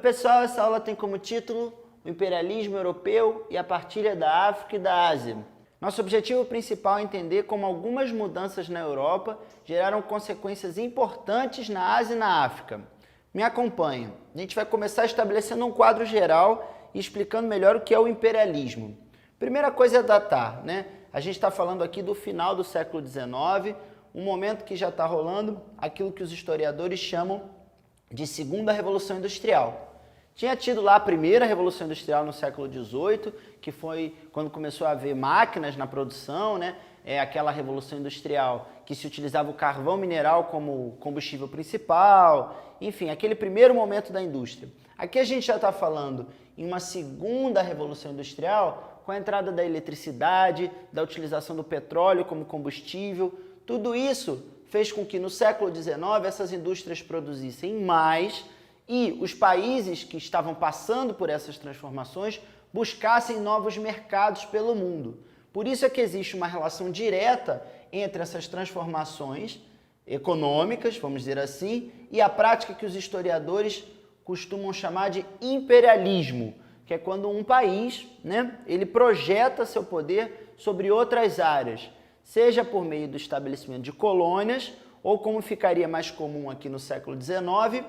Oi pessoal, essa aula tem como título o imperialismo europeu e a partilha da África e da Ásia. Nosso objetivo principal é entender como algumas mudanças na Europa geraram consequências importantes na Ásia e na África. Me acompanha. A gente vai começar estabelecendo um quadro geral e explicando melhor o que é o imperialismo. Primeira coisa é datar, né? A gente está falando aqui do final do século XIX, um momento que já está rolando aquilo que os historiadores chamam de Segunda Revolução Industrial. Tinha tido lá a primeira Revolução Industrial no século XVIII, que foi quando começou a haver máquinas na produção, né? Aquela Revolução Industrial que se utilizava o carvão mineral como combustível principal, enfim, aquele primeiro momento da indústria. Aqui a gente já está falando em uma segunda Revolução Industrial, com a entrada da eletricidade, da utilização do petróleo como combustível. Tudo isso fez com que no século XIX essas indústrias produzissem mais e os países que estavam passando por essas transformações buscassem novos mercados pelo mundo. Por isso é que existe uma relação direta entre essas transformações econômicas, vamos dizer assim, e a prática que os historiadores costumam chamar de imperialismo, que é quando um país, né, ele projeta seu poder sobre outras áreas, seja por meio do estabelecimento de colônias, ou como ficaria mais comum aqui no século XIX,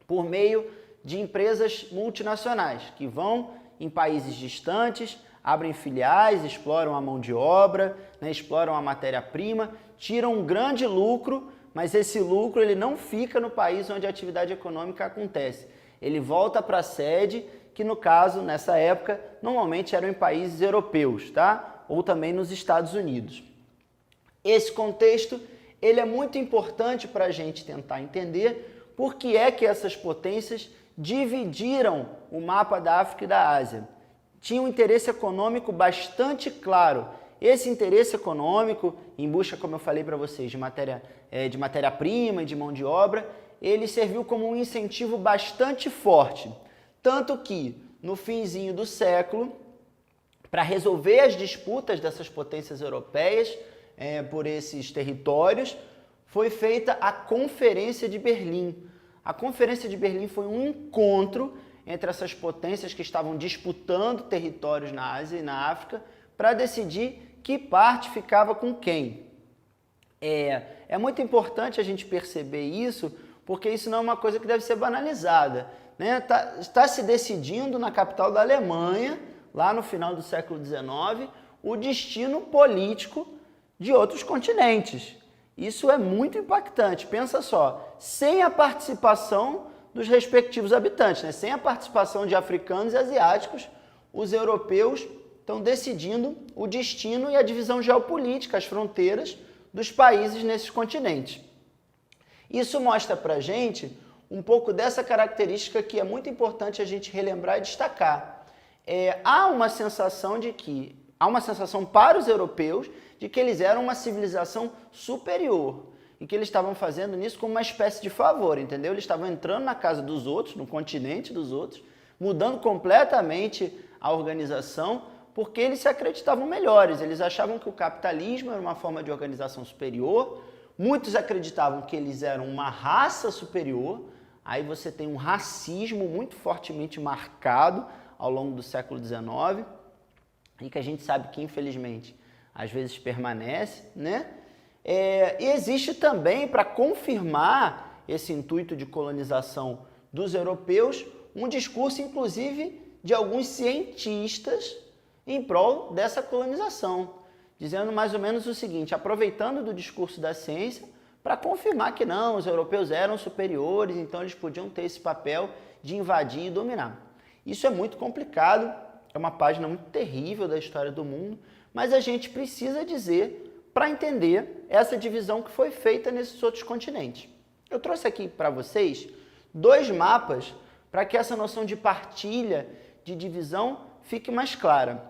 por meio de empresas multinacionais, que vão em países distantes, abrem filiais, exploram a mão de obra, né, exploram a matéria-prima, tiram um grande lucro, mas esse lucro ele não fica no país onde a atividade econômica acontece. Ele volta para a sede, que no caso, nessa época, normalmente eram em países europeus, tá? Ou também nos Estados Unidos. Esse contexto ele é muito importante para a gente tentar entender por que é que essas potências dividiram o mapa da África e da Ásia. Tinha um interesse econômico bastante claro. Esse interesse econômico, em busca, como eu falei para vocês, de matéria-prima e de mão de obra, ele serviu como um incentivo bastante forte. Tanto que, no finzinho do século, para resolver as disputas dessas potências europeias, por esses territórios, foi feita a Conferência de Berlim. A Conferência de Berlim foi um encontro entre essas potências que estavam disputando territórios na Ásia e na África para decidir que parte ficava com quem. É muito importante a gente perceber isso, porque isso não é uma coisa que deve ser banalizada, né? Está se decidindo na capital da Alemanha, lá no final do século XIX, o destino político de outros continentes. Isso é muito impactante. Pensa só, sem a participação dos respectivos habitantes, né? Sem a participação de africanos e asiáticos, os europeus estão decidindo o destino e a divisão geopolítica, as fronteiras dos países nesses continentes. Isso mostra para a gente um pouco dessa característica que é muito importante a gente relembrar e destacar. Há uma sensação para os europeus de que eles eram uma civilização superior e que eles estavam fazendo nisso como uma espécie de favor, entendeu? Eles estavam entrando na casa dos outros, no continente dos outros, mudando completamente a organização, porque eles se acreditavam melhores, eles achavam que o capitalismo era uma forma de organização superior, muitos acreditavam que eles eram uma raça superior, aí você tem um racismo muito fortemente marcado ao longo do século XIX, e que a gente sabe que, infelizmente, às vezes permanece, né? E existe também, para confirmar esse intuito de colonização dos europeus, um discurso, inclusive, de alguns cientistas em prol dessa colonização, dizendo mais ou menos o seguinte, aproveitando do discurso da ciência para confirmar que não, os europeus eram superiores, então eles podiam ter esse papel de invadir e dominar. Isso é muito complicado, é uma página muito terrível da história do mundo, mas a gente precisa dizer para entender essa divisão que foi feita nesses outros continentes. Eu trouxe aqui para vocês 2 mapas para que essa noção de partilha, de divisão, fique mais clara.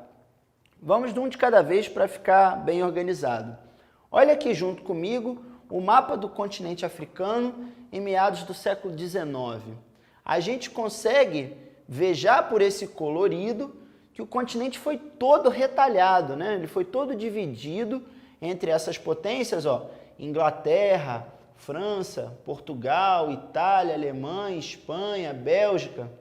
Vamos de um de cada vez para ficar bem organizado. Olha aqui junto comigo o mapa do continente africano em meados do século XIX. A gente consegue ver já por esse colorido que o continente foi todo retalhado, né? Ele foi todo dividido entre essas potências, ó, Inglaterra, França, Portugal, Itália, Alemanha, Espanha, Bélgica,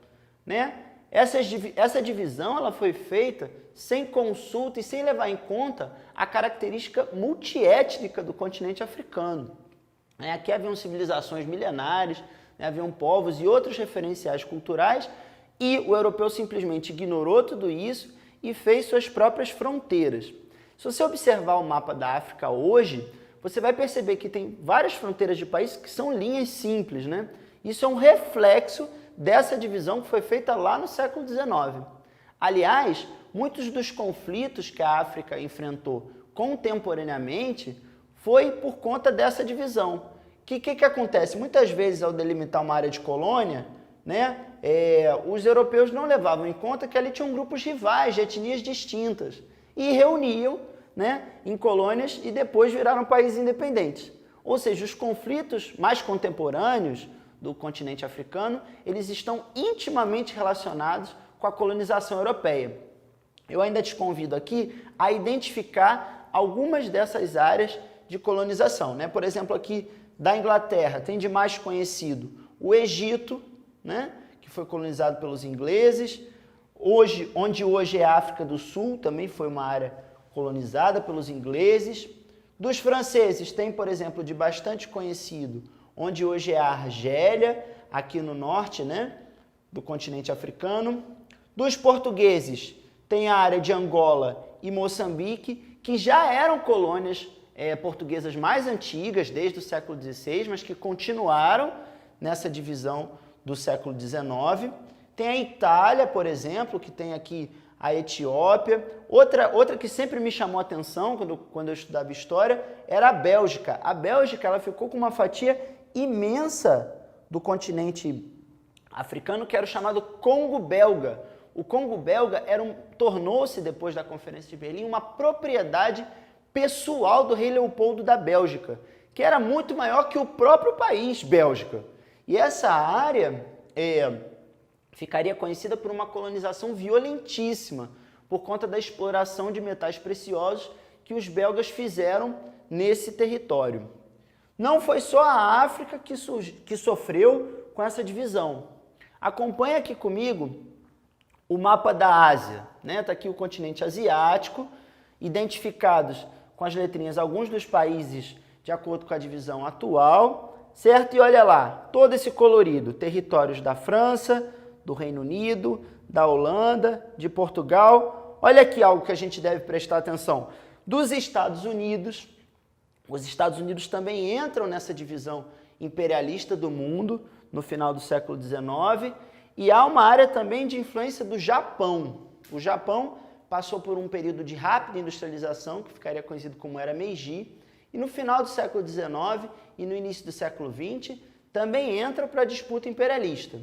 né? Essa divisão ela foi feita sem consulta e sem levar em conta a característica multiétnica do continente africano. Aqui haviam civilizações milenares, né? Haviam povos e outros referenciais culturais, e o europeu simplesmente ignorou tudo isso e fez suas próprias fronteiras. Se você observar o mapa da África hoje, você vai perceber que tem várias fronteiras de países que são linhas simples, né? Isso é um reflexo dessa divisão que foi feita lá no século XIX. Aliás, muitos dos conflitos que a África enfrentou contemporaneamente foi por conta dessa divisão. O que acontece? Muitas vezes, ao delimitar uma área de colônia, né, os europeus não levavam em conta que ali tinham grupos rivais de etnias distintas e reuniam, né, em colônias e depois viraram países independentes. Ou seja, os conflitos mais contemporâneos do continente africano, eles estão intimamente relacionados com a colonização europeia. Eu ainda te convido aqui a identificar algumas dessas áreas de colonização, né? Por exemplo, aqui da Inglaterra tem de mais conhecido o Egito, né, que foi colonizado pelos ingleses, onde hoje é a África do Sul, também foi uma área colonizada pelos ingleses. Dos franceses tem, por exemplo, de bastante conhecido, onde hoje é a Argélia, aqui no norte, né, do continente africano. Dos portugueses tem a área de Angola e Moçambique, que já eram colônias portuguesas mais antigas, desde o século XVI, mas que continuaram nessa divisão do século XIX. Tem a Itália, por exemplo, que tem aqui a Etiópia. Outra que sempre me chamou a atenção quando eu estudava história era a Bélgica. A Bélgica ela ficou com uma fatia imensa do continente africano, que era o chamado Congo Belga. O Congo Belga tornou-se, depois da Conferência de Berlim, uma propriedade pessoal do rei Leopoldo da Bélgica, que era muito maior que o próprio país, Bélgica. E essa área ficaria conhecida por uma colonização violentíssima, por conta da exploração de metais preciosos que os belgas fizeram nesse território. Não foi só a África que sofreu com essa divisão. Acompanha aqui comigo o mapa da Ásia, né? Está aqui o continente asiático, identificados com as letrinhas alguns dos países de acordo com a divisão atual, certo? E olha lá, todo esse colorido, territórios da França, do Reino Unido, da Holanda, de Portugal. Olha aqui algo que a gente deve prestar atenção. Dos Estados Unidos, os Estados Unidos também entram nessa divisão imperialista do mundo no final do século XIX, e há uma área também de influência do Japão. O Japão passou por um período de rápida industrialização, que ficaria conhecido como Era Meiji, e no final do século XIX e no início do século XX também entra para a disputa imperialista.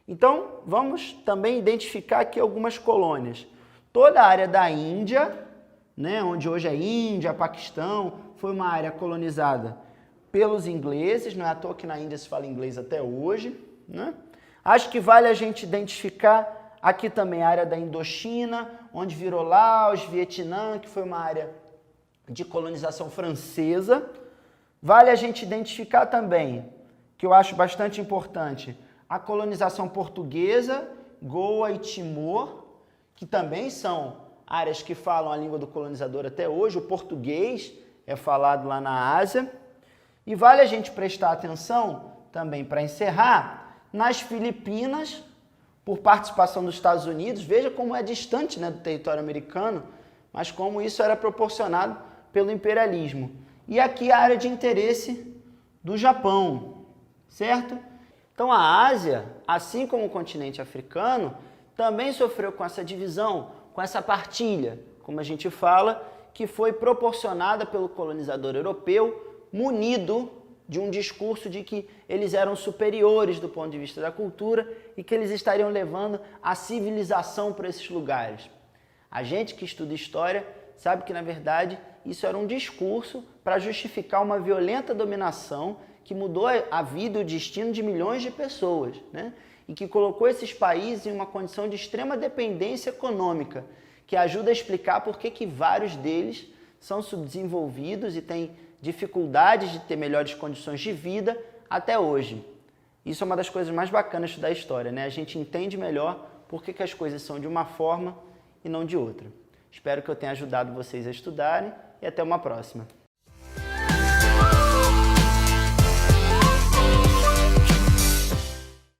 Então, vamos também identificar aqui algumas colônias. Toda a área da Índia, né, onde hoje é Índia, Paquistão, foi uma área colonizada pelos ingleses, não é à toa que na Índia se fala inglês até hoje, né? Acho que vale a gente identificar aqui também a área da Indochina, onde virou Laos, Vietnã, que foi uma área de colonização francesa. Vale a gente identificar também, que eu acho bastante importante, a colonização portuguesa, Goa e Timor, que também são áreas que falam a língua do colonizador até hoje. O português é falado lá na Ásia. E vale a gente prestar atenção também, para encerrar, nas Filipinas, por participação dos Estados Unidos. Veja como é distante, né, do território americano, mas como isso era proporcionado pelo imperialismo. E aqui a área de interesse do Japão, certo? Então a Ásia, assim como o continente africano, também sofreu com essa divisão, com essa partilha, como a gente fala, que foi proporcionada pelo colonizador europeu, munido de um discurso de que eles eram superiores do ponto de vista da cultura e que eles estariam levando a civilização para esses lugares. A gente que estuda história sabe que, na verdade, isso era um discurso para justificar uma violenta dominação que mudou a vida e o destino de milhões de pessoas, né? E que colocou esses países em uma condição de extrema dependência econômica, que ajuda a explicar por que vários deles são subdesenvolvidos e têm dificuldades de ter melhores condições de vida até hoje. Isso é uma das coisas mais bacanas da história, né? A gente entende melhor por que as coisas são de uma forma e não de outra. Espero que eu tenha ajudado vocês a estudarem e até uma próxima.